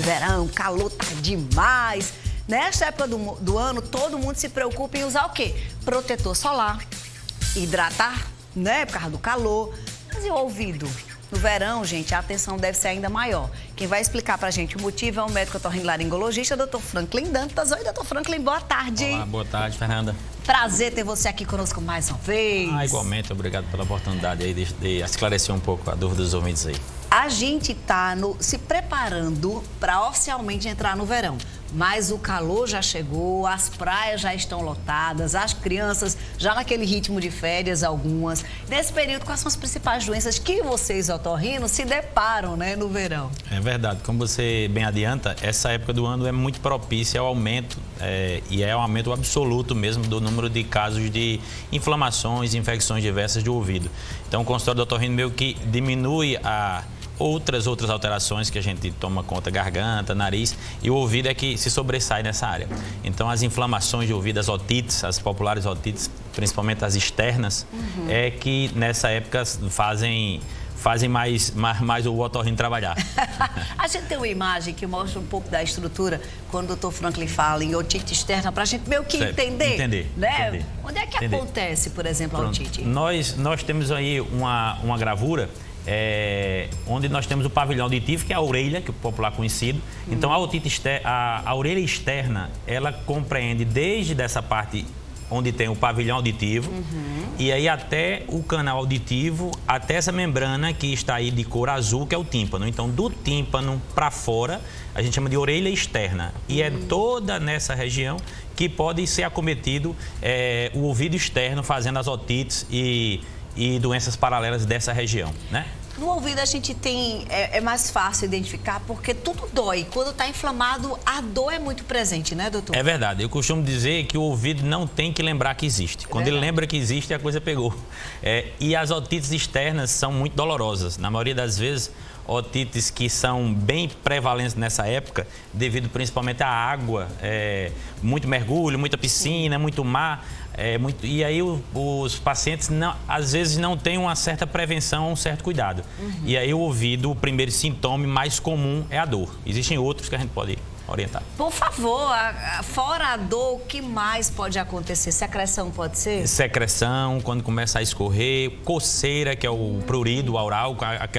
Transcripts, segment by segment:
Verão, calor tá demais. Nesta época do ano, todo mundo se preocupa em usar o quê? Protetor solar, hidratar, né? Por causa do calor. Mas e o ouvido? No verão, gente, a atenção deve ser ainda maior. Quem vai explicar pra gente o motivo é o médico otorrinolaringologista, Dr. Franklin Dantas. Oi, Dr. Franklin, boa tarde. Olá, boa tarde, Fernanda. Prazer ter você aqui conosco mais uma vez. Igualmente, obrigado pela oportunidade aí de esclarecer um pouco a dúvida dos ouvintes aí. A gente está se preparando para oficialmente entrar no verão, mas o calor já chegou, as praias já estão lotadas, as crianças já naquele ritmo de férias, algumas. Nesse período, quais são as principais doenças que vocês, otorrinos, se deparam, né, no verão? É verdade, como você bem adianta, essa época do ano é muito propícia ao aumento, e é um aumento absoluto mesmo do número de casos de inflamações, infecções diversas de ouvido. Então, o consultório do otorrino meio que diminui outras alterações que a gente toma conta, garganta, nariz, e o ouvido é que se sobressai nessa área. Então, as inflamações de ouvido, as otites, as populares otites, principalmente as externas, é que nessa época fazem mais o otorrino trabalhar. A gente tem uma imagem que mostra um pouco da estrutura, quando o Dr. Franklin fala em otite externa, para a gente meio que entender, né? Entender. Onde é que acontece, por exemplo, a otite? Nós temos aí uma gravura onde nós temos o pavilhão auditivo, que é a orelha, que é o popular conhecido. Então, a otite a orelha externa, ela compreende desde dessa parte onde tem o pavilhão auditivo, e aí até o canal auditivo, até essa membrana que está aí de cor azul, que é o tímpano. Então, do tímpano para fora, a gente chama de orelha externa. E é toda nessa região que pode ser acometido o ouvido externo, fazendo as otites e doenças paralelas dessa região, né? No ouvido a gente tem, é mais fácil identificar porque tudo dói. Quando está inflamado, a dor é muito presente, né, doutor? É verdade. Eu costumo dizer que o ouvido não tem que lembrar que existe. Quando ele lembra que existe, a coisa pegou. E as otites externas são muito dolorosas. Na maioria das vezes, otites que são bem prevalentes nessa época, devido principalmente à água, muito mergulho, muita piscina, muito mar. E aí os pacientes, às vezes, não têm uma certa prevenção, um certo cuidado. E aí o ouvido, o primeiro sintoma mais comum é a dor. Existem outros que a gente pode orientar. Por favor, fora a dor, o que mais pode acontecer? Secreção pode ser? Secreção, quando começa a escorrer, coceira, que é o prurido aural,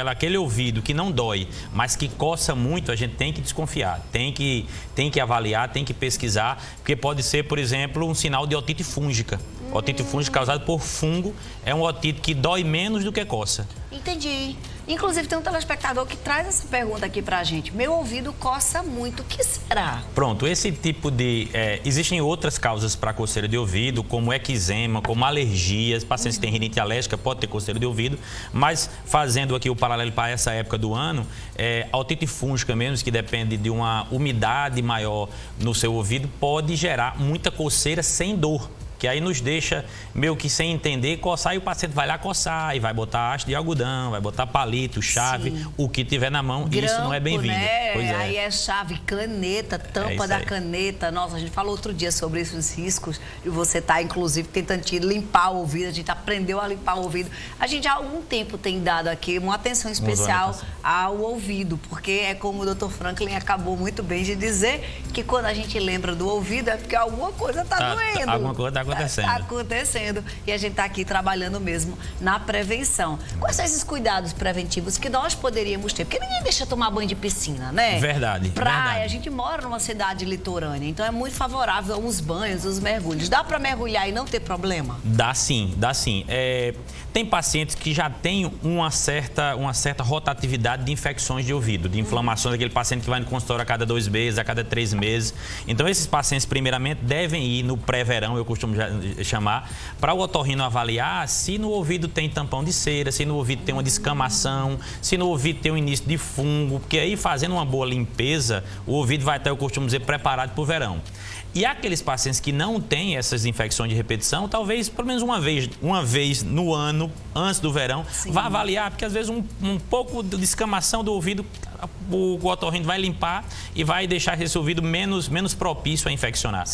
aquele ouvido que não dói, mas que coça muito, a gente tem que desconfiar, tem que avaliar, tem que pesquisar, porque pode ser, por exemplo, um sinal de otite fúngica. Otite fúngica causada por fungo é um otite que dói menos do que coça. Entendi. Inclusive, tem um telespectador que traz essa pergunta aqui pra gente. Meu ouvido coça muito, o que será? Pronto, esse tipo de... existem outras causas para coceira de ouvido, como eczema, como alergias. Pacientes que têm rinite alérgica podem ter coceira de ouvido, mas fazendo aqui o paralelo para essa época do ano, a otite fúngica mesmo, que depende de uma umidade maior no seu ouvido, pode gerar muita coceira sem dor. Que aí nos deixa meio que sem entender coçar, e o paciente vai lá coçar e vai botar haste de algodão, vai botar palito, chave, o que tiver na mão. Grampo, isso não é bem-vindo. Né? Pois é. Aí é chave, caneta, tampa da caneta. Nossa, a gente falou outro dia sobre esses riscos e você está, inclusive, tentando limpar o ouvido. A gente aprendeu a limpar o ouvido. A gente há algum tempo tem dado aqui uma atenção especial ao ouvido, porque é como o Dr. Franklin acabou muito bem de dizer, que quando a gente lembra do ouvido é porque alguma coisa está doendo. Alguma coisa está acontecendo. Está acontecendo e a gente está aqui trabalhando mesmo na prevenção. Quais são esses cuidados preventivos que nós poderíamos ter? Porque ninguém deixa tomar banho de piscina, né? Verdade. Praia, verdade. A gente mora numa cidade litorânea, então é muito favorável os banhos, os mergulhos. Dá para mergulhar e não ter problema? Dá sim, dá sim. Tem pacientes que já têm uma certa rotatividade de infecções de ouvido, de inflamações, aquele paciente que vai no consultório a cada 2 meses, a cada 3 meses. Então, esses pacientes, primeiramente, devem ir no pré-verão, eu costumo chamar, para o otorrino avaliar se no ouvido tem tampão de cera, se no ouvido tem uma descamação, se no ouvido tem um início de fungo, porque aí, fazendo uma boa limpeza, o ouvido vai estar, eu costumo dizer, preparado para o verão. E aqueles pacientes que não têm essas infecções de repetição, talvez pelo menos uma vez no ano, antes do verão, vá avaliar, porque às vezes um pouco de descamação do ouvido o otorrino vai limpar e vai deixar esse ouvido menos propício a infeccionar.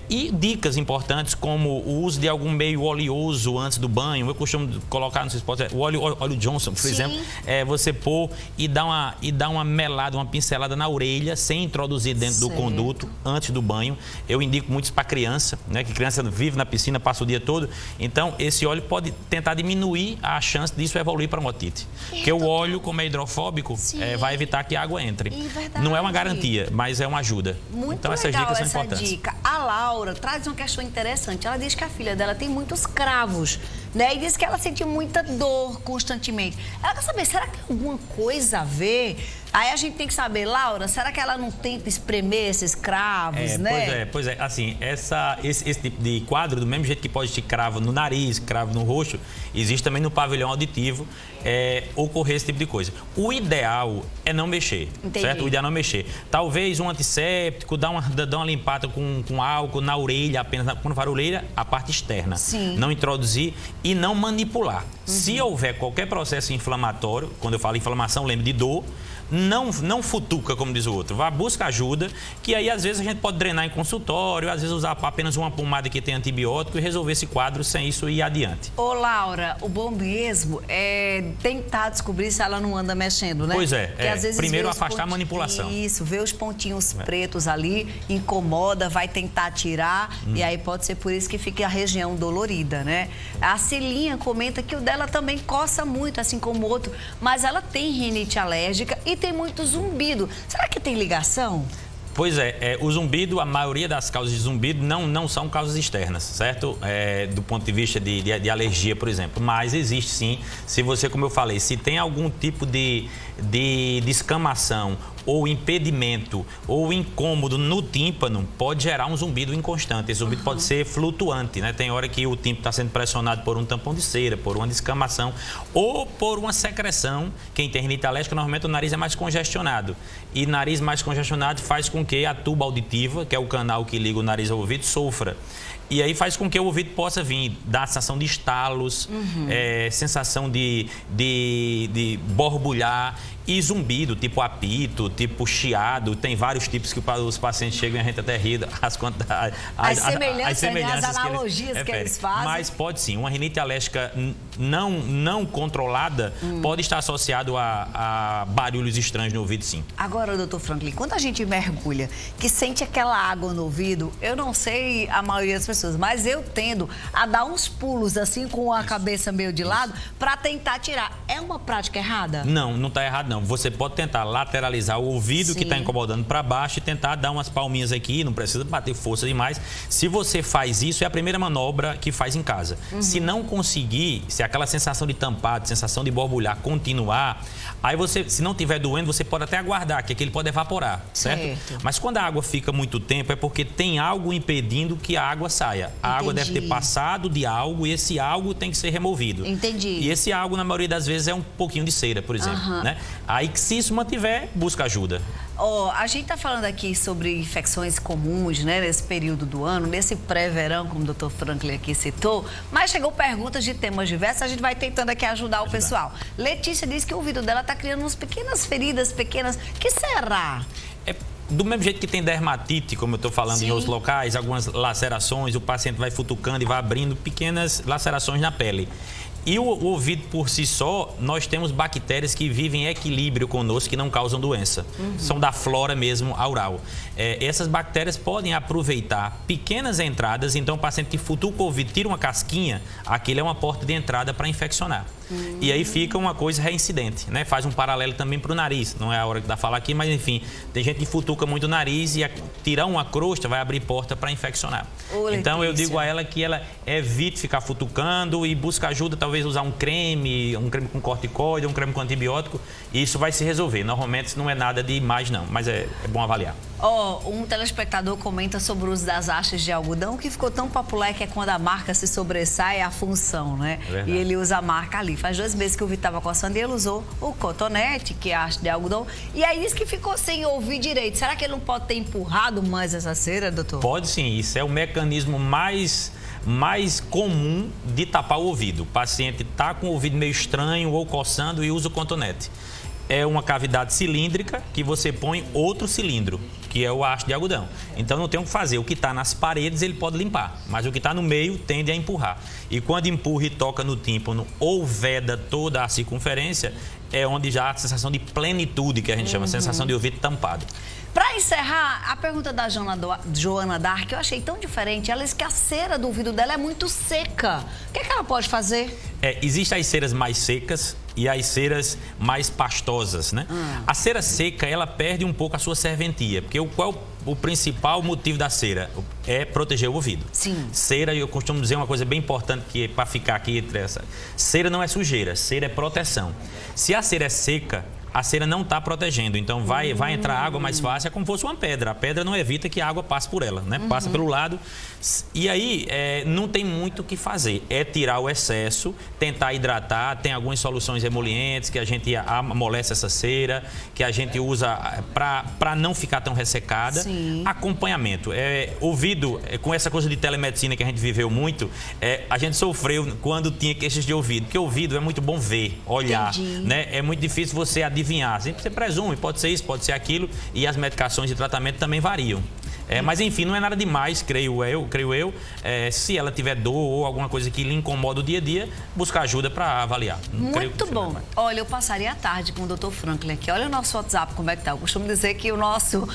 E dicas importantes como o uso de algum meio oleoso antes do banho. Eu costumo colocar, não sei se pode ser, o óleo Johnson, por exemplo. Você pôr e dar uma melada, uma pincelada na orelha sem introduzir dentro do conduto antes do banho. Eu indico muito isso para criança, né? Que criança vive na piscina, passa o dia todo. Então, esse óleo pode tentar diminuir a chance disso evoluir para uma otite. Porque o óleo, como é hidrofóbico, vai evitar que a água entre. Não é uma garantia, mas é uma ajuda. Muito então, essas legal dicas essa são importantes. dica. A Laura traz uma questão interessante. Ela diz que a filha dela tem muitos cravos, né? E diz que ela sente muita dor constantemente. Ela quer saber, será que tem alguma coisa a ver? Aí a gente tem que saber, Laura, será que ela não tenta espremer esses cravos, né? Pois é. Assim, esse tipo de quadro, do mesmo jeito que pode ter cravo no nariz, cravo no rosto, existe também no pavilhão auditivo ocorrer esse tipo de coisa. O ideal é não mexer, certo? O ideal é não mexer. Talvez um antisséptico, dar uma limpada com álcool na orelha, apenas quando for a orelha, a parte externa. Não introduzir e não manipular. Se houver qualquer processo inflamatório, quando eu falo inflamação, lembre de dor, não futuca, como diz o outro. Vá, busca ajuda, que aí às vezes a gente pode drenar em consultório, às vezes usar apenas uma pomada que tem antibiótico e resolver esse quadro sem isso ir adiante. Ô, Laura, o bom mesmo é tentar descobrir se ela não anda mexendo, né? Pois é. Porque, às vezes, primeiro afastar a manipulação. Isso, ver os pontinhos pretos ali, incomoda, vai tentar tirar, e aí pode ser por isso que fica a região dolorida, né? A Celinha comenta que o dela também coça muito, assim como o outro, mas ela tem rinite alérgica e tem muito zumbido. Será que tem ligação? Pois é, o zumbido, a maioria das causas de zumbido não são causas externas, certo? Do ponto de vista de alergia, por exemplo. Mas existe sim, se você, como eu falei, se tem algum tipo de descamação ou impedimento ou incômodo no tímpano, pode gerar um zumbido inconstante. Esse zumbido pode ser flutuante, né? Tem hora que o tímpano está sendo pressionado por um tampão de cera, por uma descamação ou por uma secreção. Quem tem rinite alérgica, normalmente o nariz é mais congestionado. E nariz mais congestionado faz com que a tuba auditiva, que é o canal que liga o nariz ao ouvido, sofra. E aí faz com que o ouvido possa vir, dar sensação de estalos, sensação de borbulhar e zumbido, tipo apito, tipo chiado. Tem vários tipos que os pacientes chegam e a gente até ri as semelhanças, as analogias que eles fazem. Mas pode sim, uma rinite alérgica não controlada pode estar associado a barulhos estranhos no ouvido, sim. Agora, doutor Franklin, quando a gente mergulha, que sente aquela água no ouvido, eu não sei a maioria das pessoas, mas eu tendo a dar uns pulos assim com a cabeça meio de lado para tentar tirar. É uma prática errada? Não está errado não. Você pode tentar lateralizar o ouvido que está incomodando para baixo e tentar dar umas palminhas aqui, não precisa bater força demais. Se você faz isso, é a primeira manobra que faz em casa. Se não conseguir, se aquela sensação de tampado, sensação de borbulhar continuar, aí você, se não estiver doendo, você pode até aguardar, que ele pode evaporar, certo? Mas quando a água fica muito tempo, é porque tem algo impedindo que a água saia. A água deve ter passado de algo e esse algo tem que ser removido. E esse algo, na maioria das vezes, é um pouquinho de cera, por exemplo, né? Aí, se isso mantiver, busca ajuda. A gente está falando aqui sobre infecções comuns, né, nesse período do ano, nesse pré-verão, como o doutor Franklin aqui citou, mas chegou perguntas de temas diversos, a gente vai tentando aqui ajudar o pessoal. Letícia diz que o ouvido dela está criando umas pequenas feridas, que será? Do mesmo jeito que tem dermatite, como eu estou falando em outros locais, algumas lacerações, o paciente vai futucando e vai abrindo pequenas lacerações na pele. E o ouvido por si só, nós temos bactérias que vivem em equilíbrio conosco, que não causam doença. São da flora mesmo aural. Essas bactérias podem aproveitar pequenas entradas, então o paciente que futuca o ouvido, tira uma casquinha, aquilo é uma porta de entrada para infeccionar. E aí fica uma coisa reincidente, né? Faz um paralelo também para o nariz. Não é a hora de falar aqui, mas enfim, tem gente que futuca muito o nariz e tirar uma crosta vai abrir porta para infeccionar. Então eu digo a ela que ela evite ficar futucando e busca ajuda, talvez usar um creme com corticoide, um creme com antibiótico, e isso vai se resolver. Normalmente isso não é nada de mais não, mas é bom avaliar. Um telespectador comenta sobre o uso das hastes de algodão, que ficou tão popular, que é quando a marca se sobressai a função, né? E ele usa a marca ali. Faz 2 meses que o Vitor estava coçando e ele usou o cotonete, que é a haste de algodão, e aí disse que ficou sem ouvir direito. Será que ele não pode ter empurrado mais essa cera, doutor? Pode sim, isso é o mecanismo mais comum de tapar o ouvido. O paciente está com o ouvido meio estranho ou coçando e usa o cotonete. é uma cavidade cilíndrica que você põe outro cilindro, que é o haste de algodão. Então não tem o que fazer. O que está nas paredes ele pode limpar, mas o que está no meio tende a empurrar. E quando empurra e toca no tímpano ou veda toda a circunferência, é onde já há a sensação de plenitude, que a gente chama, sensação de ouvido tampado. Para encerrar, a pergunta da Joana Dark, eu achei tão diferente. Ela disse que a cera do ouvido dela é muito seca. O que é que ela pode fazer? Existem as ceras mais secas e as ceras mais pastosas, né? A cera seca, ela perde um pouco a sua serventia, porque qual o principal motivo da cera? É proteger o ouvido. Sim. Cera, eu costumo dizer uma coisa bem importante que é para ficar aqui entre essa. Cera não é sujeira, cera é proteção. Se a cera é seca, a cera não está protegendo, então vai entrar água mais fácil, é como se fosse uma pedra. A pedra não evita que a água passe por ela, né? Passa pelo lado. E aí, não tem muito o que fazer. É tirar o excesso, tentar hidratar. Tem algumas soluções emolientes que a gente amolece essa cera, que a gente usa para não ficar tão ressecada. Sim. Acompanhamento. Ouvido, com essa coisa de telemedicina que a gente viveu muito, a gente sofreu quando tinha queixas de ouvido. Porque ouvido é muito bom ver, olhar. Entendi. Né? É muito difícil você adivinhar. Sempre você presume, pode ser isso, pode ser aquilo, e as medicações de tratamento também variam. Mas enfim, não é nada demais, creio eu. Se ela tiver dor ou alguma coisa que lhe incomoda o dia a dia, buscar ajuda para avaliar. Muito bom. Olha, eu passaria a tarde com o Dr. Franklin aqui. Olha o nosso WhatsApp, como é que tá. Eu costumo dizer que o nosso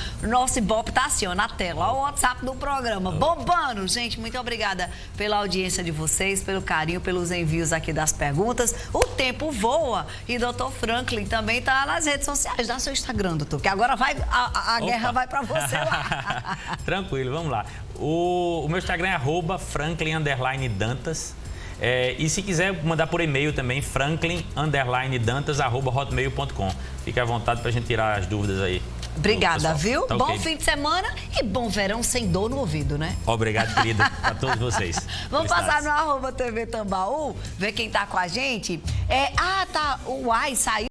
Ibope tá assim, ó, na tela. Olha o WhatsApp do programa. Bombando, gente. Muito obrigada pela audiência de vocês, pelo carinho, pelos envios aqui das perguntas. O tempo voa e Dr. Franklin também tá nas redes sociais. Dá seu Instagram, doutor, que agora a guerra vai para você lá. Tranquilo, vamos lá. O meu Instagram é @Franklin_Dantas. E se quiser mandar por e-mail também, franklin_dantas@hotmail.com. Fique à vontade para a gente tirar as dúvidas aí. Obrigada, viu? Tá bom okay. Fim de semana e bom verão sem dor no ouvido, né? Obrigado, querida, a todos vocês. Vamos passar no @TV Tambaú, ver quem tá com a gente. O Uai saiu.